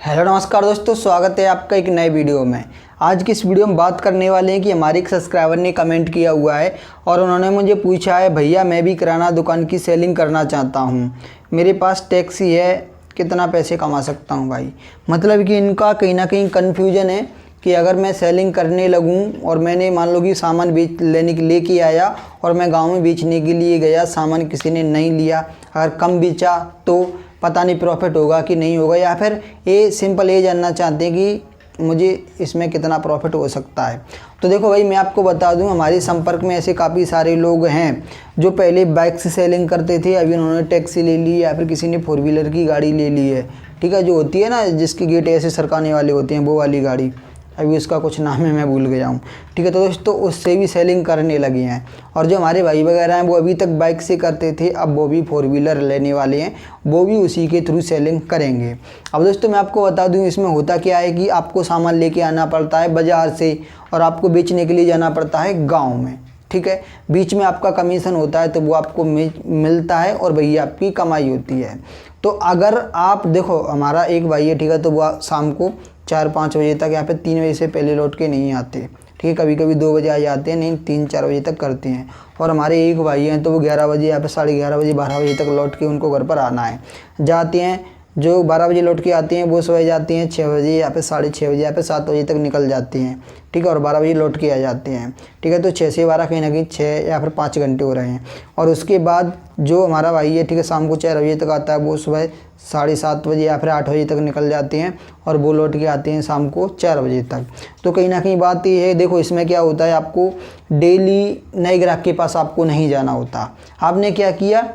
Hello नमस्कार दोस्तों, स्वागत है आपका एक नए वीडियो में। आज की इस वीडियो में बात करने वाले हैं कि हमारे एक सब्सक्राइबर ने कमेंट किया हुआ है और उन्होंने मुझे पूछा है, भैया मैं भी किराना दुकान की सेलिंग करना चाहता हूं, मेरे पास टैक्सी है, कितना पैसे कमा सकता हूं भाई। मतलब कि इनका कहीं ना कहीं कन्फ्यूजन है कि अगर मैं सेलिंग करने लगूं और मैंने मान लो कि सामान लेके आया और मैं गाँव में बेचने के लिए गया, सामान किसी ने नहीं लिया, अगर कम बेचा तो पता नहीं प्रॉफिट होगा कि नहीं होगा, या फिर ये सिंपल ये जानना चाहते हैं कि मुझे इसमें कितना प्रॉफिट हो सकता है। तो देखो भाई, मैं आपको बता दूं, हमारे संपर्क में ऐसे काफ़ी सारे लोग हैं जो पहले बाइक से सेलिंग करते थे, अभी उन्होंने टैक्सी ले ली या फिर किसी ने 4 व्हीलर की गाड़ी ले ली है। ठीक है, जो होती है ना जिसके गेट ऐसे सरकाने वाले होते हैं, वो वाली गाड़ी, अभी उसका कुछ नाम है मैं भूल गया हूँ। ठीक है, तो दोस्तों उससे भी सेलिंग करने लगे हैं। और जो हमारे भाई वगैरह हैं वो अभी तक बाइक से करते थे, अब वो भी 4 व्हीलर लेने वाले हैं, वो भी उसी के थ्रू सेलिंग करेंगे। अब दोस्तों मैं आपको बता दूँ इसमें होता क्या है कि आपको सामान लेके आना पड़ता है बाज़ार से और आपको बेचने के लिए जाना पड़ता है गाँव में। ठीक है, बीच में आपका कमीशन होता है तो वो आपको मिलता है और वही आपकी कमाई होती है। तो अगर आप देखो, हमारा एक भाई है, ठीक है, तो वो शाम को 4-5 बजे तक या फिर 3 बजे से पहले लौट के नहीं आते। ठीक है, कभी कभी 2 बजे आ जाते हैं, नहीं 3-4 बजे तक करते हैं। और हमारे एक भाई हैं तो वो 11 बजे या फिर 11:30 बजे 12 बजे तक लौट के उनको घर पर आना है, जाते हैं। जो 12 बजे लौट के आते हैं वो सो जाते हैं 6 बजे या फिर 6:30 बजे या फिर 7 बजे तक निकल जाते हैं। ठीक है, और 12 बजे लौट के आ जाते हैं। ठीक है, तो 6 से 12 कहीं ना कहीं 6 या फिर 5 घंटे हो रहे हैं। और उसके बाद जो हमारा भाई है, ठीक है, शाम को 4 बजे तक आता है, वो सुबह 7:30 बजे या फिर 8 बजे तक निकल जाते हैं और वो लौट के आते हैं शाम को 4 बजे तक। तो कहीं ना कहीं बात ये है, देखो इसमें क्या होता है, आपको डेली नए ग्राहक के पास आपको नहीं जाना होता। आपने क्या किया,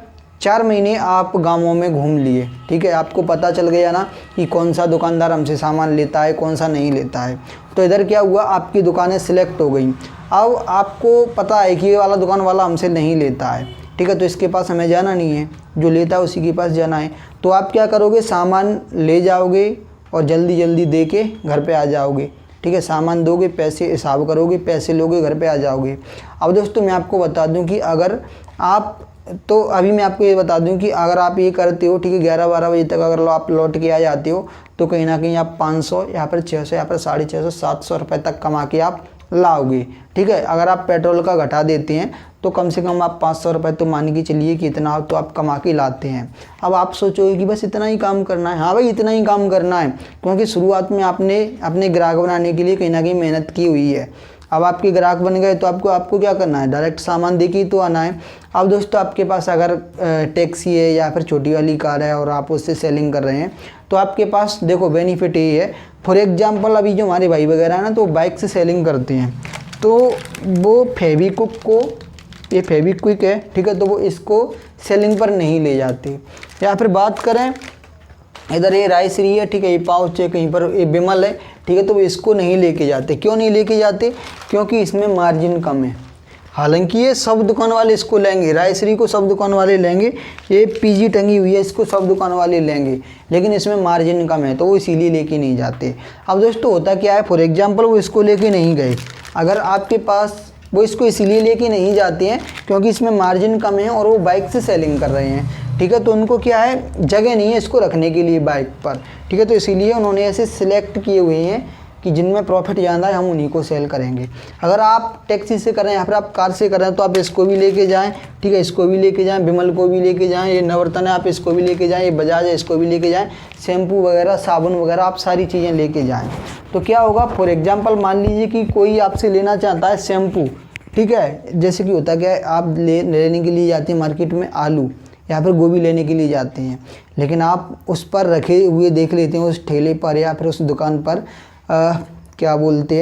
4 महीने आप गाँवों में घूम लिए। ठीक है, आपको पता चल गया ना कि कौन सा दुकानदार हमसे सामान लेता है, कौन सा नहीं लेता है। तो इधर क्या हुआ, आपकी दुकानें सिलेक्ट हो गई। अब आपको पता है कि ये वाला दुकान वाला हमसे नहीं लेता है, ठीक है, तो इसके पास हमें जाना नहीं है, जो लेता है उसी के पास जाना है। तो आप क्या करोगे, सामान ले जाओगे और जल्दी जल्दी दे के घर पे आ जाओगे। ठीक है, सामान दोगे, पैसे हिसाब करोगे, पैसे लोगे, घर पे आ जाओगे। अब दोस्तों मैं आपको बता दूं कि अगर आप, तो अभी मैं आपको ये बता दूं कि अगर आप ये करते हो, ठीक है, 11-12 बजे तक अगर आप लौट के आ जाते हो तो कहीं ना कहीं आप 500 या फिर 600 या फिर 650 700 रुपये तक कमा के आप लाओगे। ठीक है, अगर आप पेट्रोल का घटा देते हैं तो कम से कम आप 500 रुपये तो मान के चलिए कि इतना तो आप कमा के लाते हैं। अब आप सोचोगे कि बस इतना ही काम करना है। हाँ भाई, इतना ही काम करना है, क्योंकि शुरुआत में आपने अपने ग्राहक बनाने के लिए कहीं ना कहीं मेहनत की हुई है। अब आपके ग्राहक बन गए तो आपको क्या करना है, डायरेक्ट सामान दे के ही तो आना है। अब दोस्तों आपके पास अगर टैक्सी है या फिर छोटी वाली कार है और आप उससे सेलिंग कर रहे हैं तो आपके पास देखो बेनिफिट ये है। फॉर एग्जांपल अभी जो हमारे भाई वगैरह है ना, तो बाइक से सेलिंग करते हैं, तो वो फेविक्विक को, ये फेविक्विक है, ठीक है, तो वो इसको सेलिंग पर नहीं ले जाते। या फिर बात करें इधर ये रायश्री है, ठीक है, ये पाउच है, कहीं पर ये बिमल है, ठीक है, तो वो इसको नहीं लेके जाते। क्यों नहीं लेके जाते, क्योंकि इसमें मार्जिन कम है। हालांकि ये सब दुकान वाले इसको लेंगे, रायश्री को सब दुकान वाले लेंगे, ये पीजी टंगी हुई है इसको सब दुकान वाले लेंगे, लेकिन इसमें मार्जिन कम है तो वो इसीलिए लेके नहीं जाते। अब दोस्तों होता क्या है, फॉर एग्जांपल वो इसको लेके नहीं गए, अगर आपके पास, वो इसको इसीलिए लेके नहीं जाते हैं क्योंकि इसमें मार्जिन कम है और वो बाइक से सेलिंग कर रहे हैं। ठीक है, तो उनको क्या है, जगह नहीं है इसको रखने के लिए बाइक पर। ठीक है, तो इसीलिए उन्होंने ऐसे सिलेक्ट किए हुए हैं कि जिनमें प्रॉफिट ज़्यादा है हम उन्हीं को सेल करेंगे। अगर आप टैक्सी से कर रहे हैं या फिर आप कार से कर रहे हैं तो आप इसको भी लेके जाएं। ठीक है, इसको भी लेके जाएं, बिमल को भी लेके जाएं, ये नवरत्न है आप इसको भी लेके जाएं, ये बजाज है इसको भी लेके जाएं, शैम्पू वगैरह, साबुन वगैरह, आप सारी चीज़ें लेके जाएँ। तो क्या होगा, फॉर एग्जाम्पल मान लीजिए कि कोई आपसे लेना चाहता है शैम्पू। ठीक है, जैसे कि होता क्या है, आप लेने के लिए जाते हैं मार्केट में आलू या फिर गोभी लेने के लिए जाते हैं, लेकिन आप उस पर रखे हुए देख लेते हैं उस ठेले पर या फिर उस दुकान पर क्या बोलते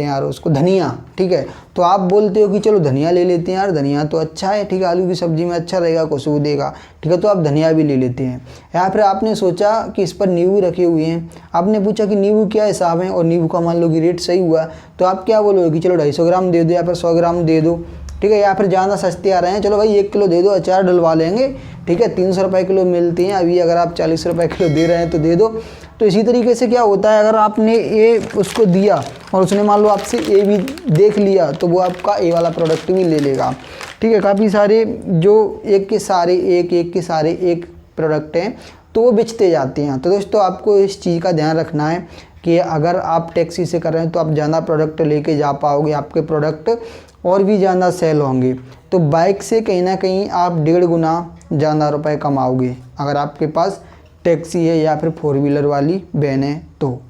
हैं यार उसको, धनिया। ठीक है, तो आप बोलते हो कि चलो धनिया ले लेते हैं यार, धनिया तो अच्छा है, ठीक है, आलू की सब्ज़ी में अच्छा रहेगा, खुशबू देगा। ठीक है, तो आप धनिया भी ले लेते हैं। या फिर आपने सोचा कि इस पर नींबू रखे हुए हैं, आपने पूछा कि नींबू क्या हिसाब है और नींबू का मान लो कि रेट सही हुआ, तो आप क्या बोलोगे कि चलो 250 ग्राम दे दो या फिर 100 ग्राम दे दो। ठीक है, या फिर ज़्यादा सस्ते आ रहे हैं, चलो भाई 1 किलो दे दो, अचार डलवा लेंगे। ठीक है, 300 रुपये किलो मिलती हैं अभी, अगर आप 40 रुपये किलो दे रहे हैं तो दे दो। तो इसी तरीके से क्या होता है, अगर आपने ए उसको दिया और उसने मान लो आपसे ए भी देख लिया तो वो आपका ए वाला प्रोडक्ट भी ले लेगा। ठीक है, काफ़ी सारे जो एक के सारे एक प्रोडक्ट हैं तो वो बेचते जाते हैं। तो दोस्तों आपको इस चीज़ का ध्यान रखना है कि अगर आप टैक्सी से कर रहे हैं तो आप ज़्यादा प्रोडक्ट लेके जा पाओगे, आपके प्रोडक्ट और भी ज़्यादा सेल होंगे। तो बाइक से कहीं ना कहीं आप 1.5 गुना ज़्यादा रुपए कमाओगे अगर आपके पास टैक्सी है या फिर 4 व्हीलर वाली वैन है तो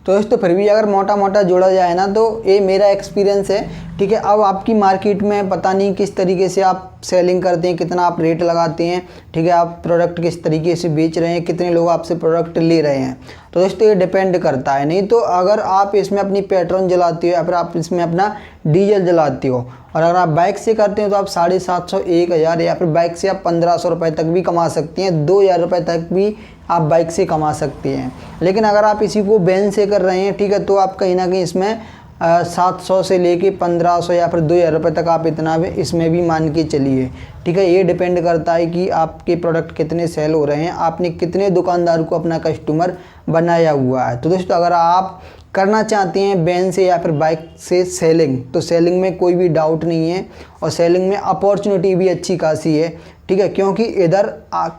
दोस्तों फिर भी अगर मोटा मोटा जोड़ा जाए ना तो ये मेरा एक्सपीरियंस है, ठीक है। अब आपकी मार्केट में पता नहीं किस तरीके से आप सेलिंग करते हैं, कितना आप रेट लगाते हैं, ठीक है, आप प्रोडक्ट किस तरीके से बेच रहे हैं, कितने लोग आपसे प्रोडक्ट ले रहे हैं। तो दोस्तों ये डिपेंड करता है। नहीं तो अगर आप इसमें अपनी पेट्रोल जलाते हो या फिर आप इसमें अपना डीजल जलाते हो और अगर आप बाइक से करते हो तो आप 750, 1000 या फिर बाइक से आप 1500 रुपये तक भी कमा सकते हैं, 2000 रुपये तक भी आप बाइक से कमा सकते हैं। लेकिन अगर आप इसी को वैन से कर रहे हैं, ठीक है, तो आप कहीं ना कहीं इसमें 700 से लेके 1500 या फिर 2000 रुपये तक आप इतना भी इसमें भी मान के चलिए, ठीक है। ये डिपेंड करता है कि आपके प्रोडक्ट कितने सेल हो रहे हैं, आपने कितने दुकानदार को अपना कस्टमर बनाया हुआ है। तो दोस्तों अगर आप करना चाहते हैं वैन से या फिर बाइक से सेलिंग, तो सेलिंग में कोई भी डाउट नहीं है और सेलिंग में अपॉर्चुनिटी भी अच्छी खासी है, ठीक है। क्योंकि इधर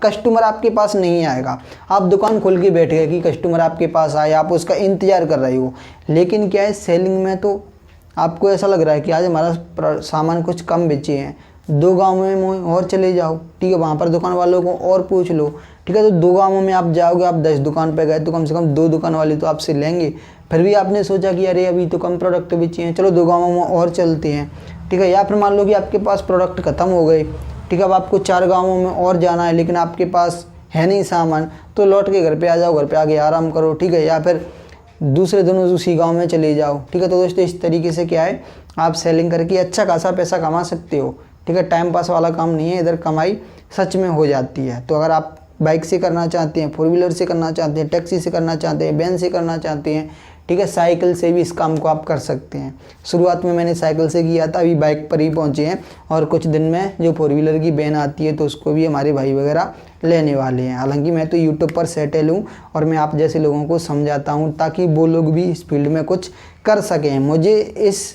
कस्टमर आपके पास नहीं आएगा, आप दुकान खोल के बैठ गए कि कस्टमर आपके पास आए, आप उसका इंतज़ार कर रहे हो। लेकिन क्या है सेलिंग में तो आपको ऐसा लग रहा है कि आज हमारा सामान कुछ कम बेचे हैं, 2 गाँव में और चले जाओ, ठीक है, वहाँ पर दुकान वालों को और पूछ लो, ठीक है। तो 2 गाँवों में आप जाओगे, आप 10 दुकान पे गए तो कम से कम 2 दुकान वाले तो आपसे लेंगे। फिर भी आपने सोचा कि अरे अभी तो कम प्रोडक्ट बेचे हैं, चलो 2 गाँवों में और चलते हैं, ठीक है। या फिर मान लो कि आपके पास प्रोडक्ट ख़त्म हो गए, ठीक है, अब आपको 4 गाँवों में और जाना है लेकिन आपके पास है नहीं सामान, तो लौट के घर पे आ जाओ, घर पे आके आराम करो, ठीक है, या फिर दूसरे दिन उसी गांव में चले जाओ, ठीक है। तो दोस्तों इस तरीके से क्या है आप सेलिंग करके अच्छा खासा पैसा कमा सकते हो, ठीक है। टाइम पास वाला काम नहीं है, इधर कमाई सच में हो जाती है। तो अगर आप बाइक से करना चाहते हैं, 4 व्हीलर से करना चाहते हैं, टैक्सी से करना चाहते हैं, वैन से करना चाहते हैं, ठीक है, साइकिल से भी इस काम को आप कर सकते हैं। शुरुआत में मैंने साइकिल से किया था, अभी बाइक पर ही पहुंचे हैं और कुछ दिन में जो 4 व्हीलर की वैन आती है तो उसको भी हमारे भाई वगैरह लेने वाले हैं। हालांकि मैं तो यूट्यूब पर सेटल हूँ और मैं आप जैसे लोगों को समझाता हूँ ताकि वो लोग भी इस फील्ड में कुछ कर सकें। मुझे इस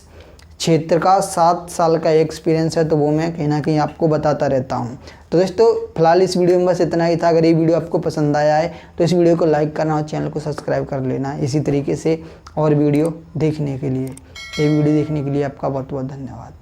क्षेत्र का 7 साल का एक्सपीरियंस है, तो वो मैं कहीं ना कहीं आपको बताता रहता हूँ। तो दोस्तों फिलहाल इस वीडियो में बस इतना ही था। अगर ये वीडियो आपको पसंद आया है तो इस वीडियो को लाइक करना और चैनल को सब्सक्राइब कर लेना इसी तरीके से और वीडियो देखने के लिए। ये वीडियो देखने के लिए आपका बहुत बहुत धन्यवाद।